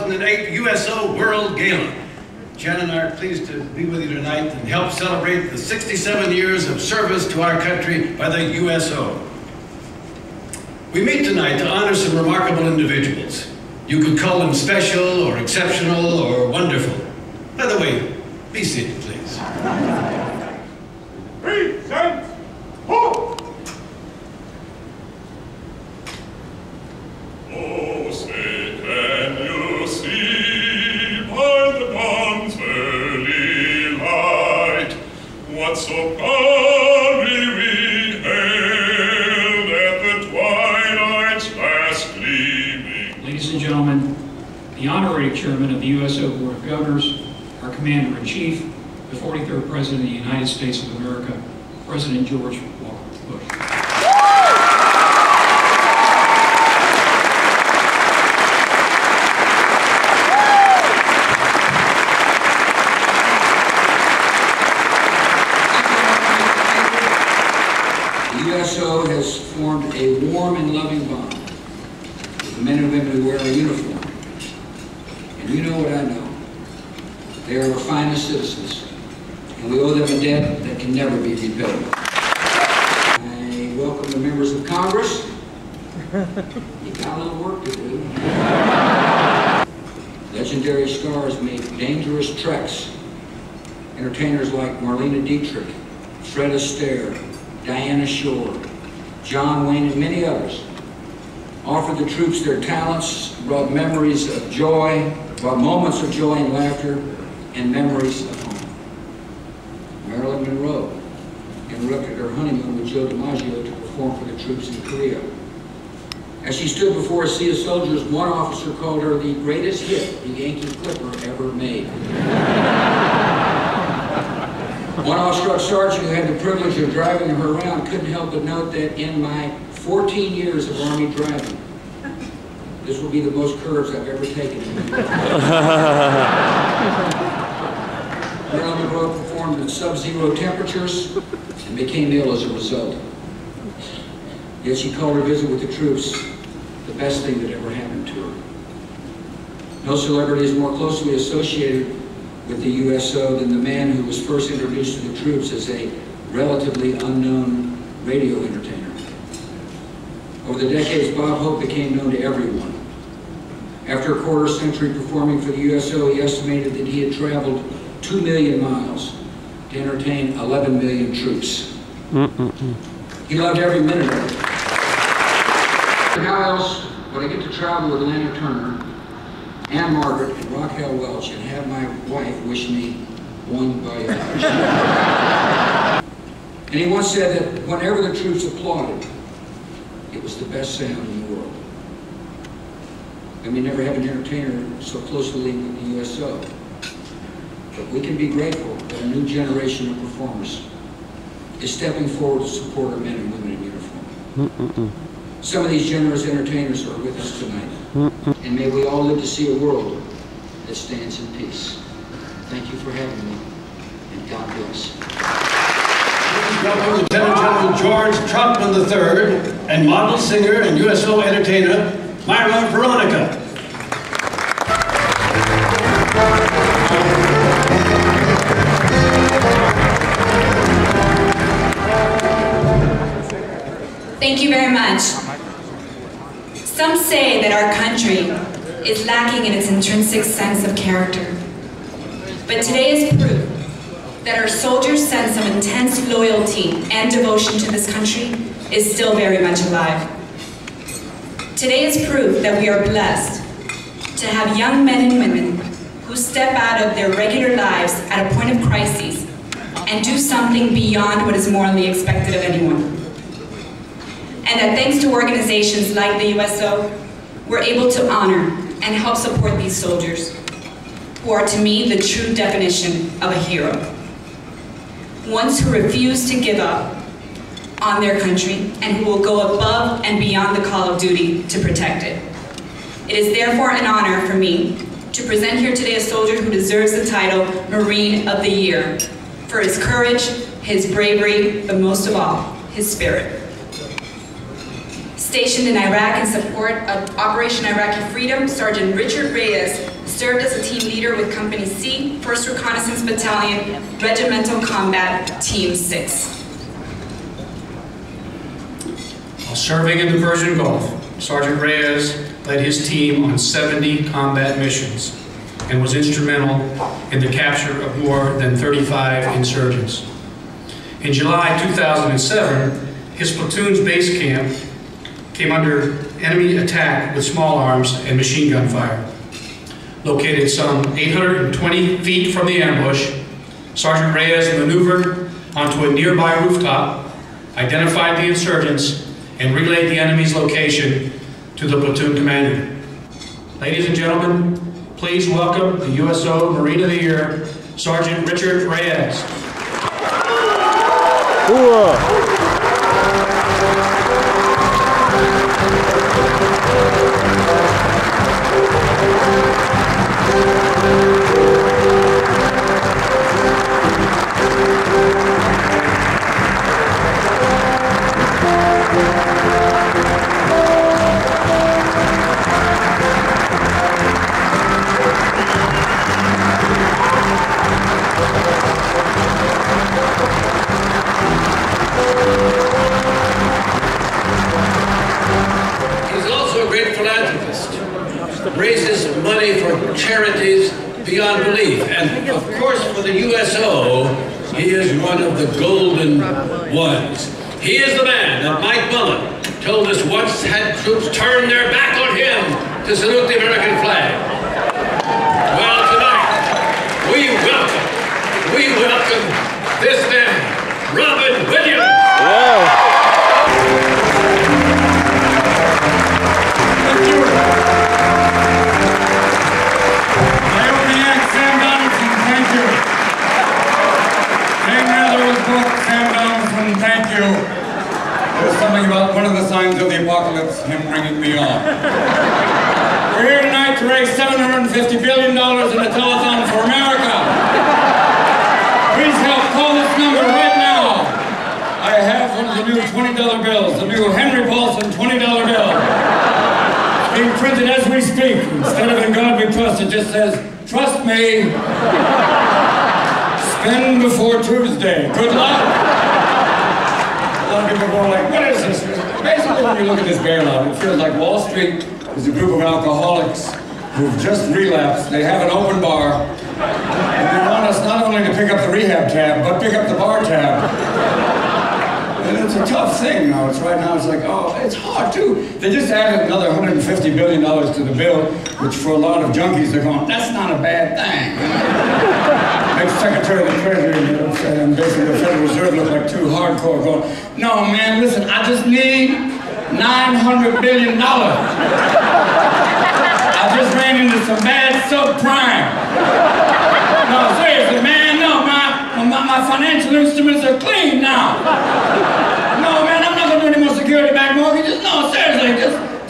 2008 USO World Gala. Jen and I are pleased to be with you tonight and help celebrate the 67 years of service to our country by the USO. We meet tonight to honor some remarkable individuals. You could call them special or exceptional or wonderful. By the way, be seated, please. Present! Ho! Oh, say, can you see by the dawn's early light what so proudly we hailed at the twilight's last gleaming? Ladies and gentlemen, the honorary chairman of the USO Board of Governors, our commander-in-chief, the 43rd President of the United States of America, President George Walker Bush. The USO has formed a warm and loving bond with the men and women who wear our uniform. And you know what I know. They are our finest citizens, and we owe them a debt that can never be repaid. I welcome the members of Congress. You got a little work to do. Legendary stars make dangerous treks. Entertainers like Marlena Dietrich, Fred Astaire, Diana Shore, John Wayne, and many others offered the troops their talents, brought memories of joy, brought moments of joy and laughter, and memories of home. Marilyn Monroe interrupted her honeymoon with Joe DiMaggio to perform for the troops in Korea. As she stood before a sea of soldiers, one officer called her the greatest hit the Yankee Clipper ever made. One awestruck sergeant who had the privilege of driving her around couldn't help but note that in my 14 years of Army driving, this will be the most curves I've ever taken. Marilyn Monroe performed in sub-zero temperatures and became ill as a result. Yet she called her visit with the troops the best thing that ever happened to her. No celebrity is more closely associated with the USO than the man who was first introduced to the troops as a relatively unknown radio entertainer. Over the decades, Bob Hope became known to everyone. After a quarter century performing for the USO, he estimated that he had traveled 2 million miles to entertain 11 million troops. He loved every minute of it. How else would I get to travel with Lana Turner, Ann Margaret, and Raquel Welch and have my wife wish me bon voyage? And he once said that whenever the troops applauded, it was the best sound in the world. And we never had an entertainer so closely linked with the USO. But we can be grateful that a new generation of performers is stepping forward to support our men and women in uniform. Some of these generous entertainers are with us tonight. And may we all live to see a world that stands in peace. Thank you for having me, and God bless. Welcome Lieutenant General George Troutman III and model, singer, and USO entertainer, Mayra Veronica. Thank you very much. Some say that our country is lacking in its intrinsic sense of character. But today is proof that our soldiers' sense of intense loyalty and devotion to this country is still very much alive. Today is proof that we are blessed to have young men and women who step out of their regular lives at a point of crisis and do something beyond what is morally expected of anyone. And that thanks to organizations like the USO, we're able to honor and help support these soldiers, who are to me the true definition of a hero. Ones who refuse to give up on their country and who will go above and beyond the call of duty to protect it. It is therefore an honor for me to present here today a soldier who deserves the title Marine of the Year for his courage, his bravery, but most of all, his spirit. Stationed in Iraq in support of Operation Iraqi Freedom, Sergeant Richard Reyes served as a team leader with Company C, 1st Reconnaissance Battalion, Regimental Combat Team 6. While serving in the Persian Gulf, Sergeant Reyes led his team on 70 combat missions and was instrumental in the capture of more than 35 insurgents. In July 2007, his platoon's base camp came under enemy attack with small arms and machine gun fire. Located some 820 feet from the ambush, Sergeant Reyes maneuvered onto a nearby rooftop, identified the insurgents, and relayed the enemy's location to the platoon commander. Ladies and gentlemen, please welcome the USO Marine of the Year, Sergeant Richard Reyes. Raises money for charities beyond belief. And of course, for the USO, he is one of the golden ones. He is the man that Mike Mullen told us once had troops turn their back on him to salute the American flag. Well, tonight, we welcome this man, Robin Williams. Wow. Thank you. There's something about one of the signs of the apocalypse, him bringing me on. We're here tonight to raise $750 billion in a telethon for America. Please help call this number right now. I have one of the new $20 bills, the new Henry Paulson $20 bill. It's being printed as we speak. Instead of "In God We Trust," it just says, "Trust me. Spend before Tuesday. Good luck." A lot of people go like, "What is this?" Basically, when you look at this bailout, it feels like Wall Street is a group of alcoholics who've just relapsed. They have an open bar, and they want us not only to pick up the rehab tab, but pick up the bar tab. And it's a tough thing now. Right now, it's like, oh, it's hard too. They just added another $150 billion to the bill, which for a lot of junkies, they're going, that's not a bad thing. Makes Secretary of the Treasury and basically the Federal Reserve look like too hardcore, going, no man, listen, I just need $900 billion. I just ran into some bad subprime. No, seriously, man, no, my financial instruments are clean now. No, man, I'm not going to do any more security-backed mortgages. No, seriously,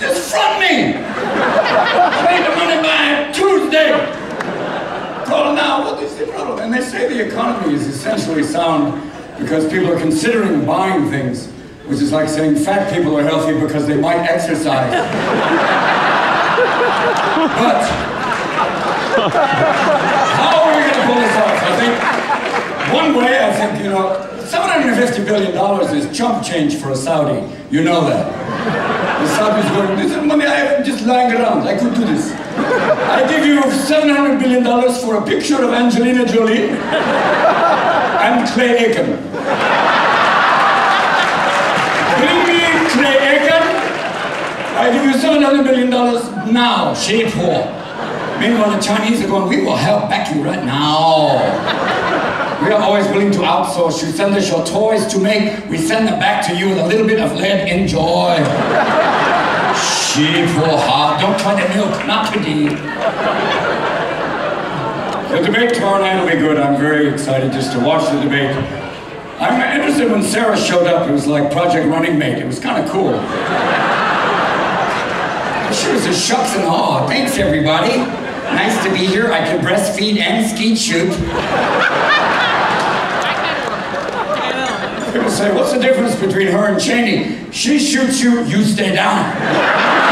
just front me. I need the money by Tuesday. Call now, what is the problem? And they say the economy is essentially sound because people are considering buying things, which is like saying fat people are healthy because they might exercise. But how are we going to pull this off? I think one way, you know, $750 billion is chump change for a Saudi. You know that. The Saudis going, this is money I have just lying around. I could do this. I give you $700 billion for a picture of Angelina Jolie and Clay Aiken. Bring me Clay Aiken. I give you $700 billion now, shape war. Meanwhile, the Chinese are going, we will help back you right now. We are always willing to outsource. You send us your toys to make, we send them back to you with a little bit of lead. Enjoy. Sheep for heart. Don't try to milk, not today. The debate tomorrow night will be good. I'm very excited just to watch the debate. I'm interested when Sarah showed up. It was like Project Running Mate. It was kind of cool. She was a shucks and awe. Thanks, everybody. Nice to be here. I can breastfeed and skeet shoot. People say, what's the difference between her and Cheney? She shoots you, you stay down.